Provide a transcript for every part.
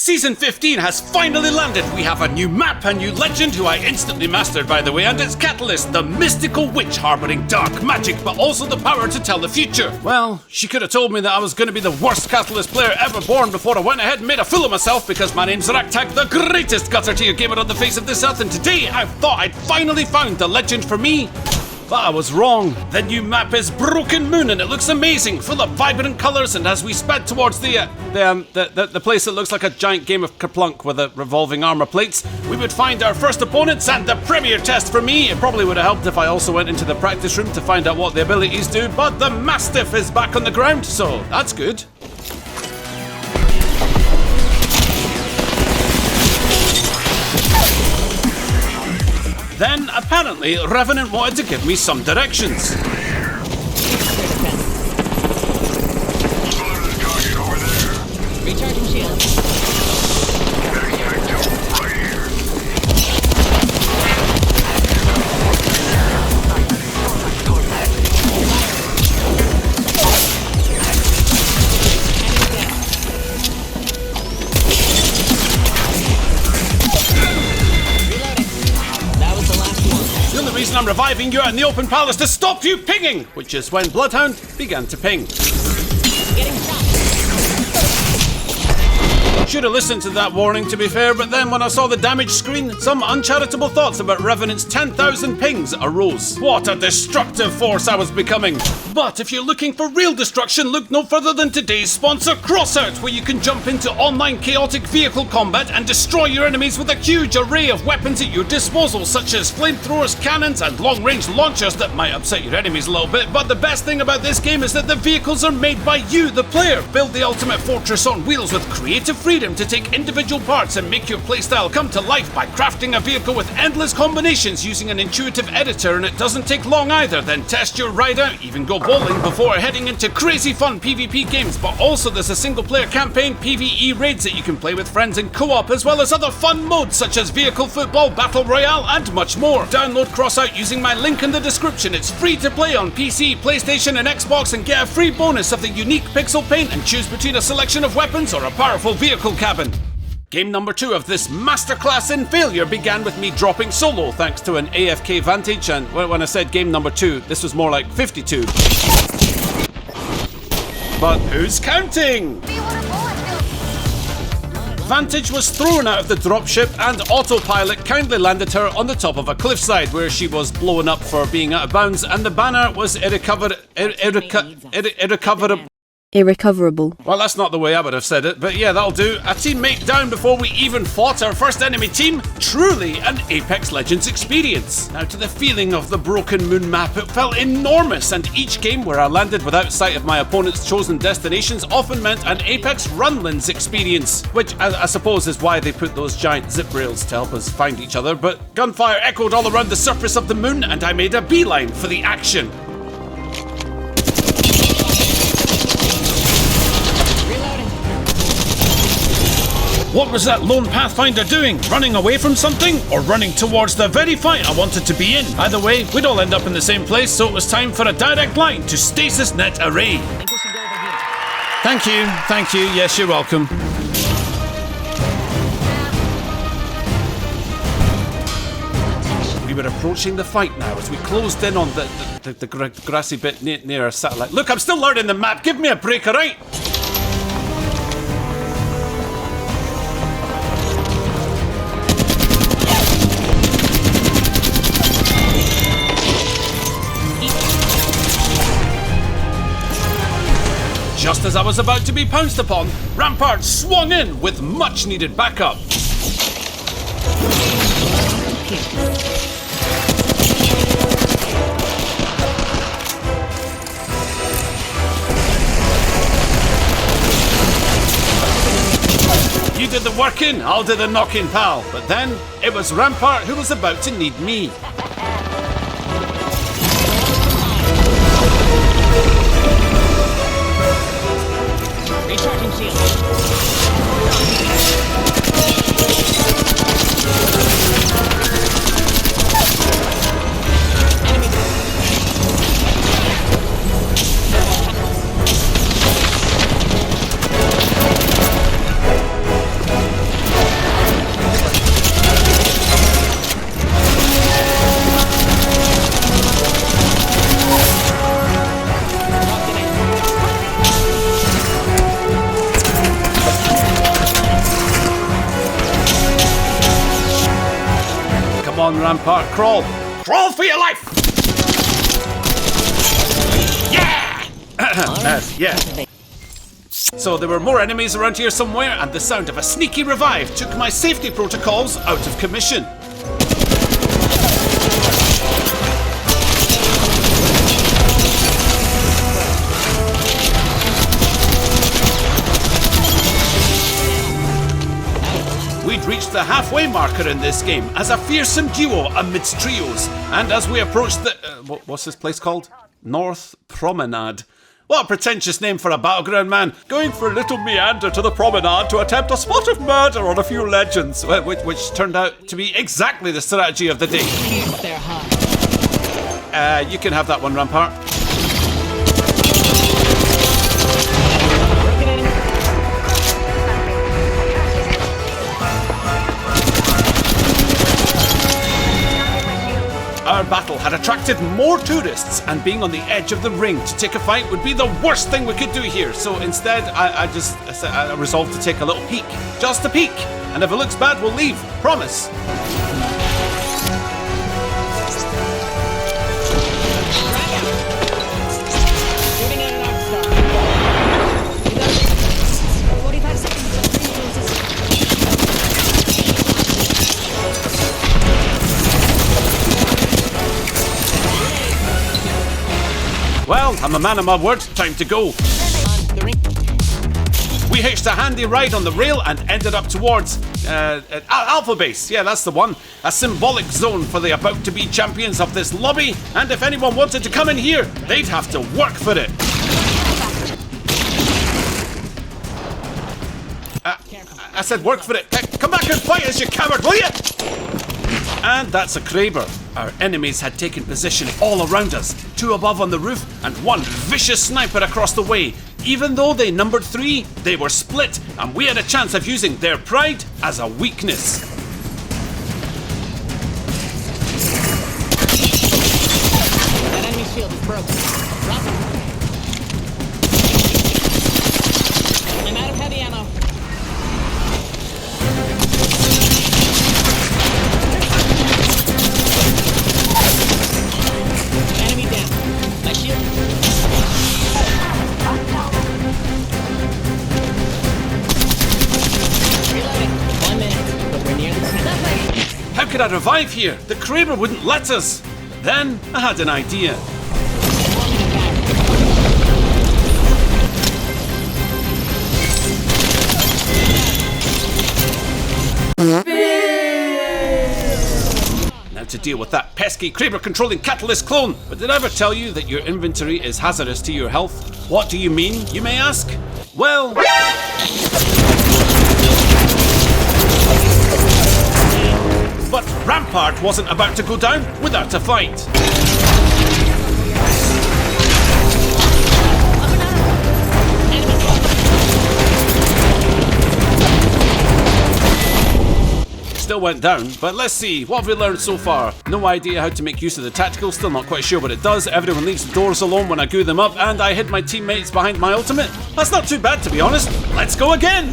Season 15 has finally landed. We have a new map, a new legend who I instantly mastered, by the way, and its catalyst, the mystical witch harboring dark magic, but also the power to tell the future. Well, she could have told me that I was going to be the worst catalyst player ever born before I went ahead and made a fool of myself, because my name's Ragtag, the greatest gutter tier gamer on the face of this earth, and today I thought I'd finally found the legend for me. But I was wrong. The new map is Broken Moon and it looks amazing, full of vibrant colours, and as we sped towards the place that looks like a giant game of Kerplunk with a revolving armour plates, we would find our first opponents, and the premier test for me, it probably would have helped if I also went into the practice room to find out what the abilities do, but the Mastiff is back on the ground, so that's good. Then, apparently, Revenant wanted to give me some directions. Recharging shield. The reason I'm reviving you out in the open palace to stop you pinging, which is when Bloodhound began to ping. Getting shot. Should have listened to that warning, to be fair, but then when I saw the damage screen, some uncharitable thoughts about Revenant's 10,000 pings arose. What a destructive force I was becoming. But if you're looking for real destruction, look no further than today's sponsor, Crossout, where you can jump into online chaotic vehicle combat and destroy your enemies with a huge array of weapons at your disposal, such as flamethrowers, cannons, and long-range launchers that might upset your enemies a little bit. But the best thing about this game is that the vehicles are made by you, the player. Build the ultimate fortress on wheels with creative freedom to take individual parts and make your playstyle come to life by crafting a vehicle with endless combinations using an intuitive editor, and it doesn't take long either. Then test your ride out, even go bowling before heading into crazy fun PvP games. But also there's a single player campaign, PvE raids that you can play with friends in co-op, as well as other fun modes such as vehicle football, battle royale, and much more. Download Crossout using my link in the description. It's free to play on PC, PlayStation, and Xbox, and get a free bonus of the unique pixel paint and choose between a selection of weapons or a powerful vehicle cabin. Game number 2 of this masterclass in failure began with me dropping solo thanks to an AFK Vantage, and when I said game number 2, this was more like 52. But who's counting? Vantage was thrown out of the dropship and autopilot kindly landed her on the top of a cliffside where she was blown up for being out of bounds, and the banner was Irrecoverable. Well, that's not the way I would have said it, but yeah, that'll do. A teammate down before we even fought our first enemy team. Truly an Apex Legends experience. Now to the feeling of the Broken Moon map, it felt enormous, and each game where I landed without sight of my opponent's chosen destinations often meant an Apex Runlands experience, which I suppose is why they put those giant zip rails to help us find each other. But gunfire echoed all around the surface of the moon, and I made a beeline for the action. What was that lone Pathfinder doing? Running away from something? Or running towards the very fight I wanted to be in? Either way, we'd all end up in the same place, so it was time for a direct line to Stasis Net Array. Thank you, yes, you're welcome. We were approaching the fight now as we closed in on the grassy bit near our satellite. Look, I'm still learning the map, give me a break, alright? Just as I was about to be pounced upon, Rampart swung in with much needed backup. You did the working, I'll do the knocking, pal. But then, it was Rampart who was about to need me. Recharging shield. on, Rampart, crawl. Crawl for your life! Yeah! Yeah. So there were more enemies around here somewhere, and the sound of a sneaky revive took my safety protocols out of commission. We'd reached the halfway marker in this game as a fearsome duo amidst trios, and as we approached the... what's this place called? North Promenade. What a pretentious name for a battleground, man. Going for a little meander to the promenade to attempt a spot of murder on a few legends, which turned out to be exactly the strategy of the day. You can have that one, Rampart. Our battle had attracted more tourists, and being on the edge of the ring to take a fight would be the worst thing we could do here. So instead, I resolved to take a little peek. Just a peek. And if it looks bad, we'll leave. Promise. Well, I'm a man of my word. Time to go. We hitched a handy ride on the rail and ended up towards Alpha Base. Yeah, that's the one. A symbolic zone for the about-to-be champions of this lobby. And if anyone wanted to come in here, they'd have to work for it. I said work for it. Come back and fight us, you coward, will you? And that's a Kraber. Our enemies had taken position all around us, 2 above on the roof and 1 vicious sniper across the way. Even though they numbered 3, they were split, and we had a chance of using their pride as a weakness. That enemy shield is broken. Drop it. I'm out of heavy ammo. How could I revive here? The Kraber wouldn't let us. Then I had an idea. Now to deal with that pesky Kraber controlling catalyst clone. But did I ever tell you that your inventory is hazardous to your health? What do you mean, you may ask? Well... But Rampart wasn't about to go down without a fight. Still went down, but let's see, what have we learned so far? No idea how to make use of the tactical, still not quite sure what it does. Everyone leaves the doors alone when I goo them up, and I hid my teammates behind my ultimate. That's not too bad, to be honest. Let's go again!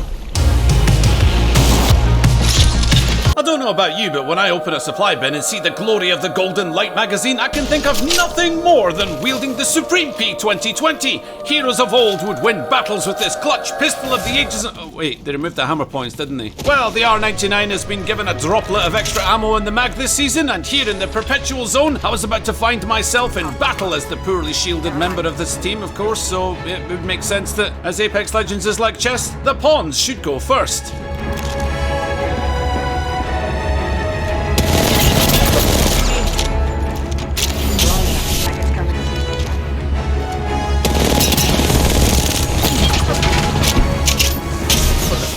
I don't know about you, but when I open a supply bin and see the glory of the Golden Light magazine, I can think of nothing more than wielding the Supreme P2020. Heroes of old would win battles with this clutch pistol of the ages... Oh, wait, they removed the hammer points, didn't they? Well, the R99 has been given a droplet of extra ammo in the mag this season, and here in the Perpetual Zone, I was about to find myself in battle as the poorly shielded member of this team, of course, so it would make sense that, as Apex Legends is like chess, the pawns should go first.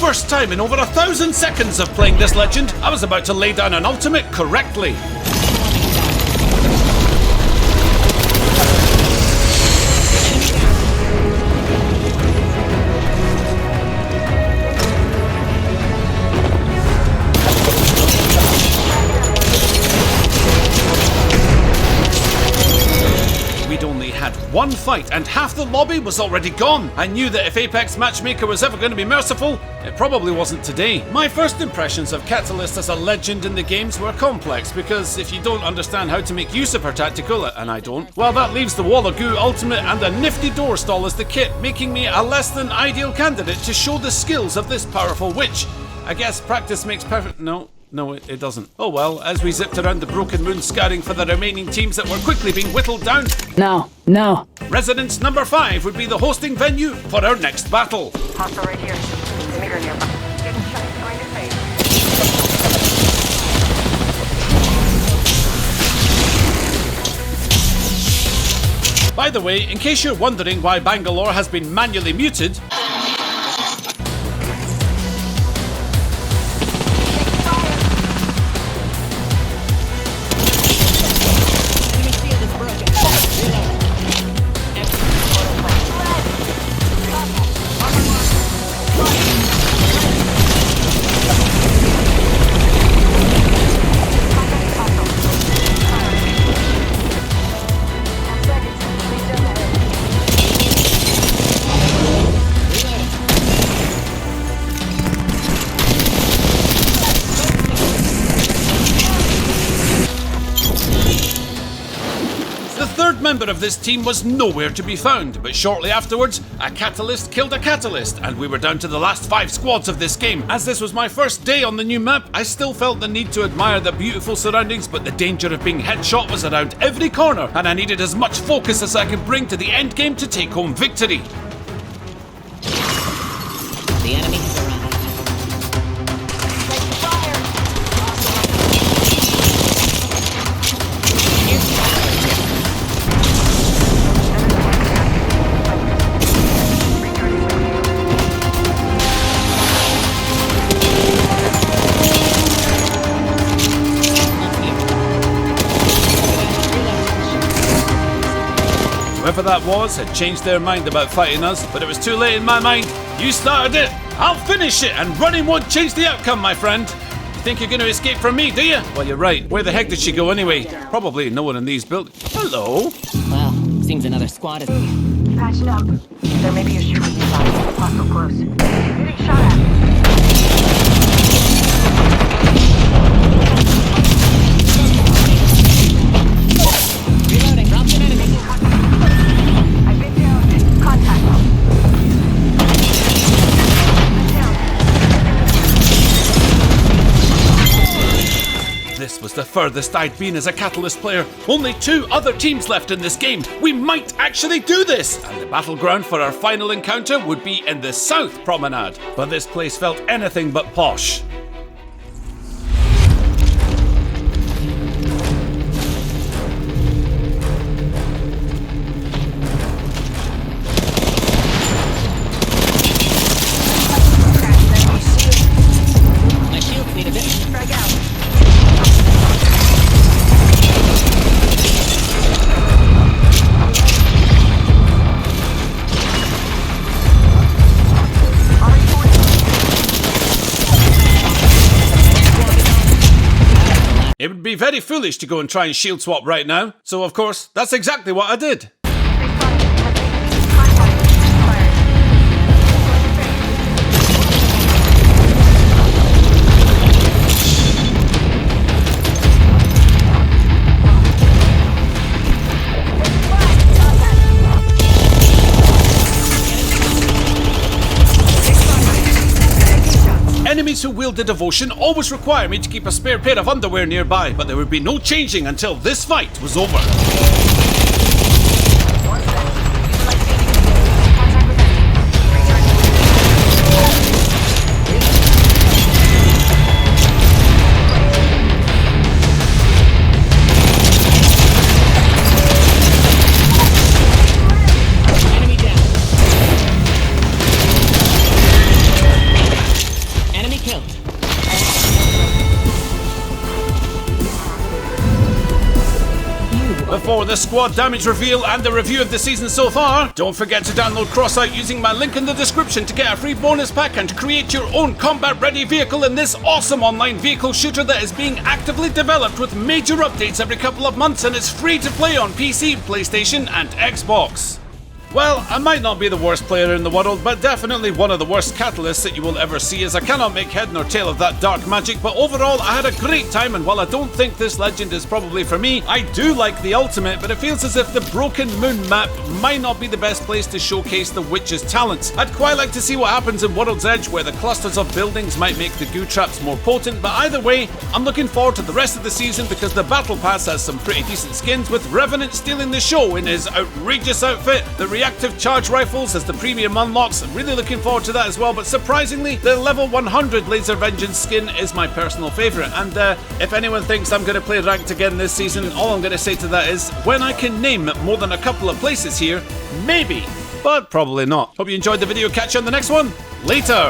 First time in over 1,000 seconds of playing this legend, I was about to lay down an ultimate correctly. We'd only had one fight and half the lobby was already gone. I knew that if Apex Matchmaker was ever going to be merciful, it probably wasn't today. My first impressions of Catalyst as a legend in the games were complex, because if you don't understand how to make use of her tactical, and I don't, well, that leaves the Wall of Goo ultimate and a nifty door stall as the kit, making me a less than ideal candidate to show the skills of this powerful witch. I guess practice makes perfect. No, it doesn't. Oh well, as we zipped around the broken moon scouting for the remaining teams that were quickly being whittled down. No. Residence number 5 would be the hosting venue for our next battle. Hostile right here. The meter nearby. Getting shot. Going to phase. By the way, in case you're wondering why Bangalore has been manually muted, Enemy shield is broken. the third member of this team was nowhere to be found, but shortly afterwards, a catalyst killed a catalyst, and we were down to the last 5 squads of this game. As this was my first day on the new map, I still felt the need to admire the beautiful surroundings, but the danger of being headshot was around every corner, and I needed as much focus as I could bring to the end game to take home victory. The enemy has arrived. Whoever that was had changed their mind about fighting us, but it was too late in my mind. You started it, I'll finish it, and running won't change the outcome, my friend. You think you're going to escape from me, do you? Well, you're right. Where the heck did she go anyway? Probably no one in these buildings. Hello? Well, seems another squad is... Patching up. There may be a shooting spot. Hostile close. Getting shot at. Reloading. Dropped an enemy. I've been down. Contact. This was the furthest I'd been as a Catalyst player. Only 2 other teams left in this game. We might actually do this! And the battleground for our final encounter would be in the South Promenade. But this place felt anything but posh. My shields need a bit. Frag out. It would be very foolish to go and try and shield swap right now. So of course, that's exactly what I did. Enemies who wield a devotion always require me to keep a spare pair of underwear nearby, but there would be no changing until this fight was over. Enemy down. Enemy killed. You Before the squad damage reveal and the review of the season so far, don't forget to download Crossout using my link in the description to get a free bonus pack and create your own combat-ready vehicle in this awesome online vehicle shooter that is being actively developed with major updates every couple of months and is free to play on PC, PlayStation and Xbox. Well, I might not be the worst player in the world, but definitely one of the worst catalysts that you will ever see, as I cannot make head nor tail of that dark magic, but overall I had a great time, and while I don't think this legend is probably for me, I do like the ultimate, but it feels as if the Broken Moon map might not be the best place to showcase the witch's talents. I'd quite like to see what happens in World's Edge, where the clusters of buildings might make the goo traps more potent, but either way, I'm looking forward to the rest of the season because the Battle Pass has some pretty decent skins, with Revenant stealing the show in his outrageous outfit. The reactive charge rifles as the premium unlocks. I'm really looking forward to that as well, but surprisingly, the level 100 Laser Vengeance skin is my personal favourite, and if anyone thinks I'm going to play ranked again this season, all I'm going to say to that is, when I can name more than a couple of places here, maybe, but probably not. Hope you enjoyed the video, catch you on the next one, later!